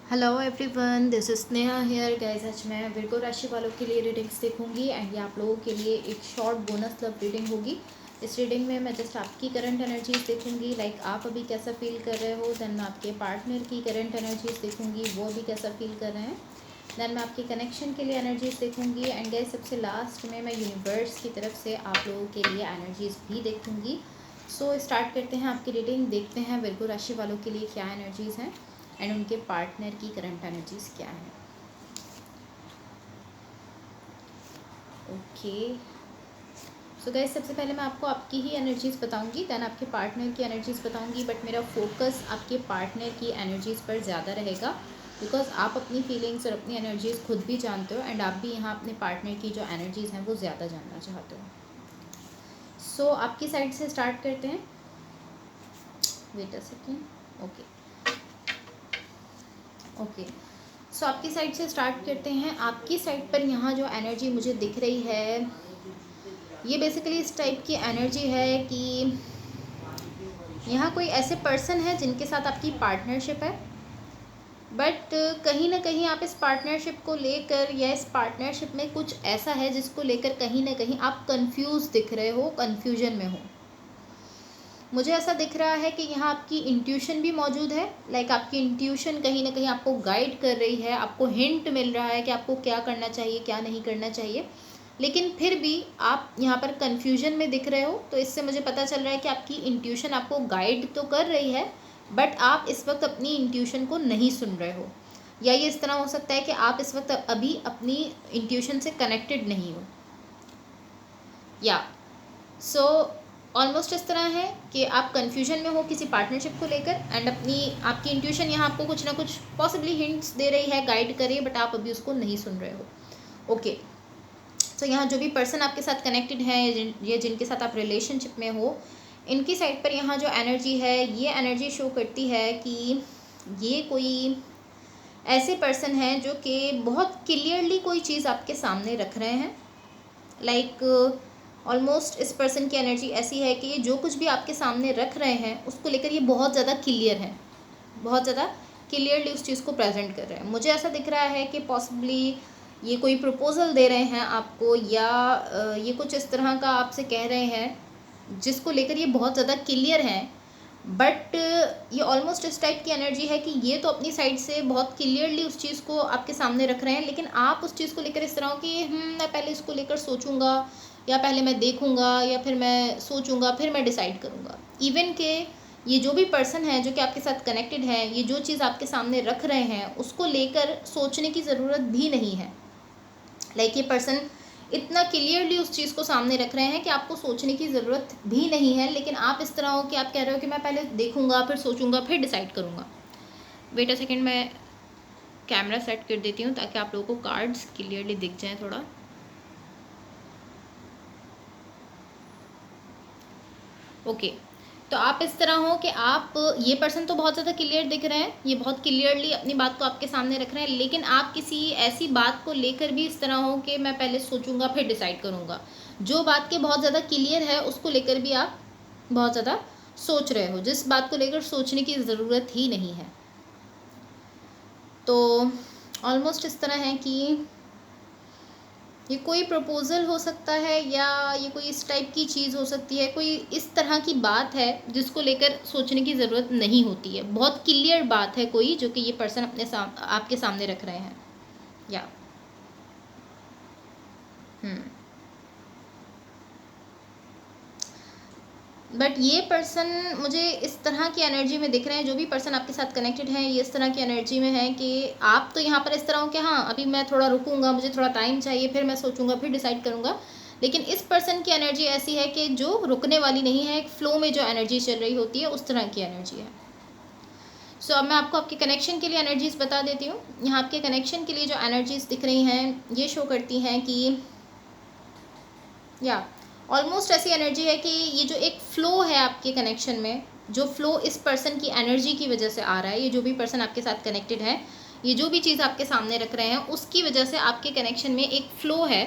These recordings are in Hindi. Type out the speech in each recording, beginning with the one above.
Hello everyone, this is Sneha here guys. आज मैं विर्गो राशि वालों के लिए रीडिंग्स देखूंगी एंड ये आप लोगों के लिए एक शॉर्ट बोनस लव रीडिंग होगी। इस रीडिंग में मैं जस्ट आपकी करंट एनर्जीज देखूंगी, लाइक आप अभी कैसा फील कर रहे हो। देन मैं आपके पार्टनर की करंट एनर्जीज देखूंगी, वो अभी कैसा फील कर रहे हैं। देन मैं आपके कनेक्शन के लिए एनर्जीज देखूंगी एंड गाइस सबसे लास्ट में मैं यूनिवर्स की तरफ से आप लोगों के लिए एनर्जीज भी देखूंगी। सो स्टार्ट करते हैं आपकी रीडिंग, देखते हैं विर्गो राशि वालों के लिए क्या एनर्जीज हैं एंड उनके पार्टनर की करंट एनर्जीज क्या है। ओके, सो गाइस सबसे पहले मैं आपको आपकी ही एनर्जीज बताऊंगी, देन आपके पार्टनर की एनर्जीज बताऊंगी। बट मेरा फोकस आपके पार्टनर की एनर्जीज पर ज़्यादा रहेगा, बिकॉज आप अपनी फीलिंग्स और अपनी एनर्जीज खुद भी जानते हो एंड आप भी यहाँ अपने पार्टनर की जो एनर्जीज हैं वो ज़्यादा जानना चाहते हो। सो आपकी साइड से स्टार्ट करते हैं। Wait a second. Okay okay, so आपकी साइड से स्टार्ट करते हैं। आपकी साइड पर यहाँ जो एनर्जी मुझे दिख रही है, ये बेसिकली इस टाइप की एनर्जी है कि यहाँ कोई ऐसे पर्सन है जिनके साथ आपकी पार्टनरशिप है, बट कहीं ना कहीं आप इस पार्टनरशिप को लेकर या इस पार्टनरशिप में कुछ ऐसा है जिसको लेकर कहीं ना कहीं आप कंफ्यूज दिख रहे हो, कंफ्यूजन में हो। मुझे ऐसा दिख रहा है कि यहाँ आपकी इंट्यूशन भी मौजूद है, लाइक आपकी इंट्यूशन कहीं ना कहीं आपको गाइड कर रही है, आपको हिंट मिल रहा है कि आपको क्या करना चाहिए क्या नहीं करना चाहिए, लेकिन फिर भी आप यहाँ पर कन्फ्यूजन में दिख रहे हो। तो इससे मुझे पता चल रहा है कि आपकी इंट्यूशन आपको गाइड तो कर रही है, बट आप इस वक्त अपनी इंट्यूशन को नहीं सुन रहे हो। या ये इस तरह हो सकता है कि आप इस वक्त अभी अपनी इंट्यूशन से कनेक्टेड नहीं हो। या सो ऑलमोस्ट इस तरह है कि आप कन्फ्यूजन में हो किसी पार्टनरशिप को लेकर एंड अपनी आपकी इंट्यूशन यहाँ आपको कुछ ना कुछ पॉसिबली हिंट्स दे रही है, गाइड कर रही है, बट आप अभी उसको नहीं सुन रहे हो। ओके, तो यहाँ जो भी पर्सन आपके साथ कनेक्टेड है या जिनके साथ आप रिलेशनशिप में हो, इनकी साइड पर यहाँ जो एनर्जी है, ये एनर्जी शो करती है कि ये कोई ऐसे पर्सन हैं जो कि बहुत क्लियरली कोई चीज़ आपके सामने रख रहे हैं। लाइक ऑलमोस्ट इस पर्सन की एनर्जी ऐसी है कि ये जो कुछ भी आपके सामने रख रहे हैं उसको लेकर ये बहुत ज़्यादा क्लियर है, बहुत ज़्यादा क्लियरली उस चीज़ को प्रेजेंट कर रहे हैं। मुझे ऐसा दिख रहा है कि पॉसिबली ये कोई प्रपोजल दे रहे हैं आपको, या ये कुछ इस तरह का आपसे कह रहे हैं जिसको लेकर ये बहुत ज़्यादा क्लियर हैं। बट ये ऑलमोस्ट इस टाइप की एनर्जी है कि ये तो अपनी साइड से बहुत क्लियरली उस चीज़ को आपके सामने रख रहे हैं, लेकिन आप उस चीज़ को लेकर इस तरह हो कि मैं पहले इसको लेकर सोचूंगा, या पहले मैं देखूंगा, या फिर मैं सोचूंगा फिर मैं डिसाइड करूंगा। इवन के ये जो भी पर्सन है जो कि आपके साथ कनेक्टेड है, ये जो चीज़ आपके सामने रख रहे हैं उसको लेकर सोचने की ज़रूरत भी नहीं है। लाइक ये पर्सन इतना क्लियरली उस चीज़ को सामने रख रहे हैं कि आपको सोचने की ज़रूरत भी नहीं है, लेकिन आप इस तरह हो कि आप कह रहे हो कि मैं पहले देखूंगा फिर सोचूंगा फिर डिसाइड करूंगा। वेट अ सेकेंड, मैं कैमरा सेट कर देती हूँ ताकि आप लोगों को कार्ड्स क्लियरली दिख जाएं थोड़ा। ओके, तो आप इस तरह हो कि आप, ये पर्सन तो बहुत ज़्यादा क्लियर दिख रहे हैं, ये बहुत क्लियरली अपनी बात को आपके सामने रख रहे हैं, लेकिन आप किसी ऐसी बात को लेकर भी इस तरह हो कि मैं पहले सोचूंगा फिर डिसाइड करूंगा। जो बात के बहुत ज़्यादा क्लियर है उसको लेकर भी आप बहुत ज़्यादा सोच रहे हो, जिस बात को लेकर सोचने की ज़रूरत ही नहीं है। तो ऑलमोस्ट इस तरह है कि ये कोई प्रपोज़ल हो सकता है, या ये कोई इस टाइप की चीज़ हो सकती है, कोई इस तरह की बात है जिसको लेकर सोचने की ज़रूरत नहीं होती है। बहुत क्लियर बात है कोई जो कि ये पर्सन अपने आपके सामने रख रहे हैं। या बट ये पर्सन मुझे इस तरह की एनर्जी में दिख रहे हैं, जो भी पर्सन आपके साथ कनेक्टेड है ये इस तरह की एनर्जी में है कि आप तो यहाँ पर इस तरह हो कि हाँ अभी मैं थोड़ा रुकूंगा, मुझे थोड़ा टाइम चाहिए, फिर मैं सोचूंगा फिर डिसाइड करूंगा। लेकिन इस पर्सन की एनर्जी ऐसी है कि जो रुकने वाली नहीं है, एक फ्लो में जो एनर्जी चल रही होती है उस तरह की एनर्जी है। सो अब मैं आपको आपके कनेक्शन के लिए एनर्जीज बता देती हूँ। यहाँ आपके कनेक्शन के लिए जो एनर्जीज दिख रही हैं ये शो करती हैं कि या ऑलमोस्ट ऐसी एनर्जी है कि ये जो एक फ़्लो है आपके कनेक्शन में, जो फ़्लो इस पर्सन की एनर्जी की वजह से आ रहा है, ये जो भी पर्सन आपके साथ कनेक्टेड है, ये जो भी चीज़ आपके सामने रख रहे हैं उसकी वजह से आपके कनेक्शन में एक फ़्लो है।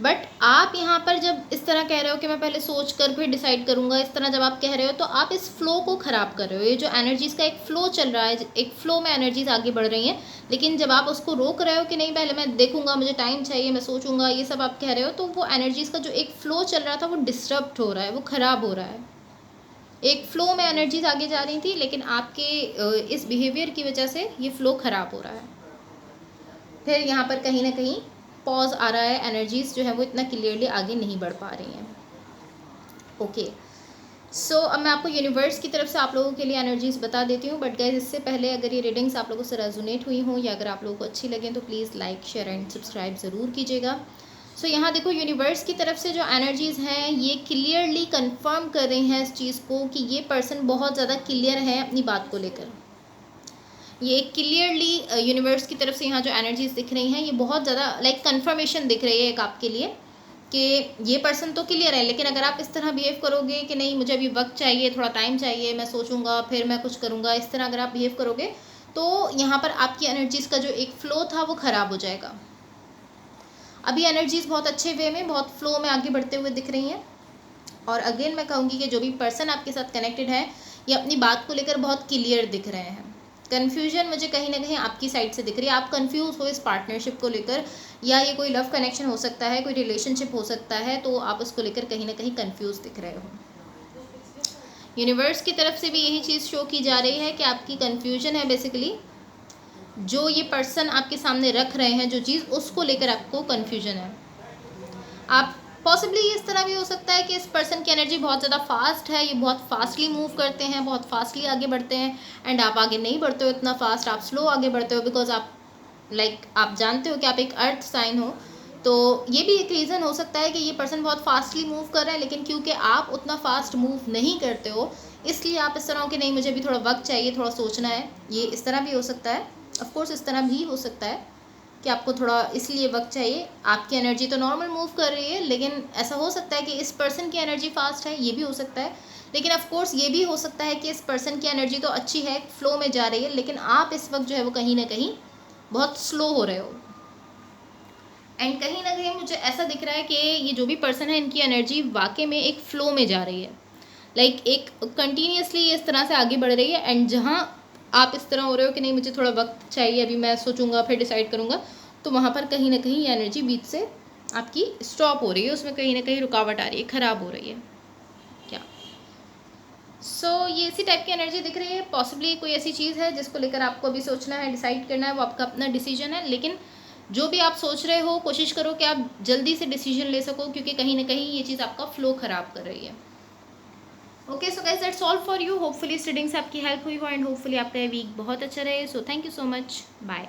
बट आप यहाँ पर जब इस तरह कह रहे हो कि मैं पहले सोच कर फिर डिसाइड करूँगा, इस तरह जब आप कह रहे हो तो आप इस फ्लो को ख़राब कर रहे हो। ये जो एनर्जीज़ का एक फ़्लो चल रहा है, एक फ़्लो में एनर्जीज़ आगे बढ़ रही हैं, लेकिन जब आप उसको रोक रहे हो कि नहीं पहले मैं देखूँगा, मुझे टाइम चाहिए, मैं सोचूंगा, ये सब आप कह रहे हो, तो वो एनर्जीज़ का जो एक फ़्लो चल रहा था वो डिस्टर्ब हो रहा है, वो ख़राब हो रहा है। एक फ़्लो में एनर्जीज़ आगे जा रही थी, लेकिन आपके इस बिहेवियर की वजह से ये फ़्लो ख़राब हो रहा है। फिर यहाँ पर कहीं ना कहीं पॉज आ रहा है, एनर्जीज़ जो है वो इतना क्लियरली आगे नहीं बढ़ पा रही हैं। ओके, सो अब मैं आपको यूनिवर्स की तरफ से आप लोगों के लिए एनर्जीज़ बता देती हूँ। बट गाइस, इससे पहले अगर ये रीडिंग्स आप लोगों से रेजोनेट हुई हों या अगर आप लोगों को अच्छी लगें तो please like, share and subscribe ज़रूर कीजिएगा। सो यहाँ देखो, यूनिवर्स की तरफ से जो एनर्जीज़ हैं ये क्लियरली कंफर्म कर रही हैं इस चीज़ को कि ये पर्सन बहुत ज़्यादा क्लियर है अपनी बात को लेकर। ये क्लियरली यूनिवर्स की तरफ से यहाँ जो एनर्जीज दिख रही हैं ये बहुत ज़्यादा लाइक कंफर्मेशन दिख रही है एक आपके लिए कि ये पर्सन तो क्लियर है, लेकिन अगर आप इस तरह बिहेव करोगे कि नहीं मुझे अभी वक्त चाहिए, थोड़ा टाइम चाहिए, मैं सोचूंगा फिर मैं कुछ करूँगा, इस तरह अगर आप बिहेव करोगे तो यहाँ पर आपकी एनर्जीज़ का जो एक फ़्लो था वो ख़राब हो जाएगा। अभी एनर्जीज़ बहुत अच्छे वे में, बहुत फ्लो में आगे बढ़ते हुए दिख रही हैं। और अगेन मैं कहूँगी कि जो भी पर्सन आपके साथ कनेक्टेड है ये अपनी बात को लेकर बहुत क्लियर दिख रहे हैं। कन्फ्यूजन मुझे कहीं ना कहीं आपकी साइड से दिख रही है, आप कंफ्यूज हो इस पार्टनरशिप को लेकर, या ये कोई लव कनेक्शन हो सकता है, कोई रिलेशनशिप हो सकता है, तो आप उसको लेकर कहीं ना कहीं कंफ्यूज दिख रहे हो। यूनिवर्स की तरफ से भी यही चीज़ शो की जा रही है कि आपकी कंफ्यूजन है बेसिकली, जो ये पर्सन आपके सामने रख रहे हैं जो चीज़, उसको लेकर आपको कंफ्यूजन है। आप पॉसिबली इस तरह भी हो सकता है कि इस पर्सन की एनर्जी बहुत ज़्यादा फास्ट है, ये बहुत फास्टली मूव करते हैं, बहुत फास्टली आगे बढ़ते हैं, एंड आप आगे नहीं बढ़ते हो इतना फास्ट, आप स्लो आगे बढ़ते हो, बिकॉज आप आप जानते हो कि आप एक अर्थ साइन हो। तो ये भी एक रीज़न हो सकता है कि ये पर्सन बहुत फास्टली मूव कर रहे हैं, लेकिन क्योंकि आप उतना फास्ट मूव नहीं करते हो इसलिए आप इस तरह हो कि नहीं मुझे भी थोड़ा वक्त चाहिए, थोड़ा सोचना है। ये इस तरह भी हो सकता है, ऑफकोर्स इस तरह भी हो सकता है कि आपको थोड़ा इसलिए वक्त चाहिए। आपकी एनर्जी तो नॉर्मल मूव कर रही है, लेकिन ऐसा हो सकता है कि इस पर्सन की एनर्जी फास्ट है, ये भी हो सकता है। लेकिन ऑफ कोर्स ये भी हो सकता है कि इस पर्सन की एनर्जी तो अच्छी है, फ्लो में जा रही है, लेकिन आप इस वक्त जो है वो कहीं ना कहीं बहुत स्लो हो रहे हो। एंड कहीं ना कहीं मुझे ऐसा दिख रहा है कि ये जो भी पर्सन है इनकी एनर्जी वाकई में एक फ़्लो में जा रही है, एक कंटिन्यूसली इस तरह से आगे बढ़ रही है। एंड जहाँ आप इस तरह हो रहे हो कि नहीं मुझे थोड़ा वक्त चाहिए, अभी मैं सोचूंगा फिर डिसाइड करूँगा, तो वहाँ पर कहीं ना कहीं ये एनर्जी बीच से आपकी स्टॉप हो रही है, उसमें कहीं ना कहीं रुकावट आ रही है, ख़राब हो रही है क्या। ये इसी टाइप की एनर्जी दिख रही है। पॉसिबली कोई ऐसी चीज़ है जिसको लेकर आपको अभी सोचना है, डिसाइड करना है, वो आपका अपना डिसीजन है। लेकिन जो भी आप सोच रहे हो कोशिश करो कि आप जल्दी से डिसीजन ले सको, क्योंकि कहीं ना कहीं ये चीज़ आपका फ्लो ख़राब कर रही है। Okay, so guys that's all for you. Hopefully इस रीडिंग से आपकी हेल्प हुई हो एंड होपफुली आपका वीक बहुत अच्छा रहे। So thank you so much, bye.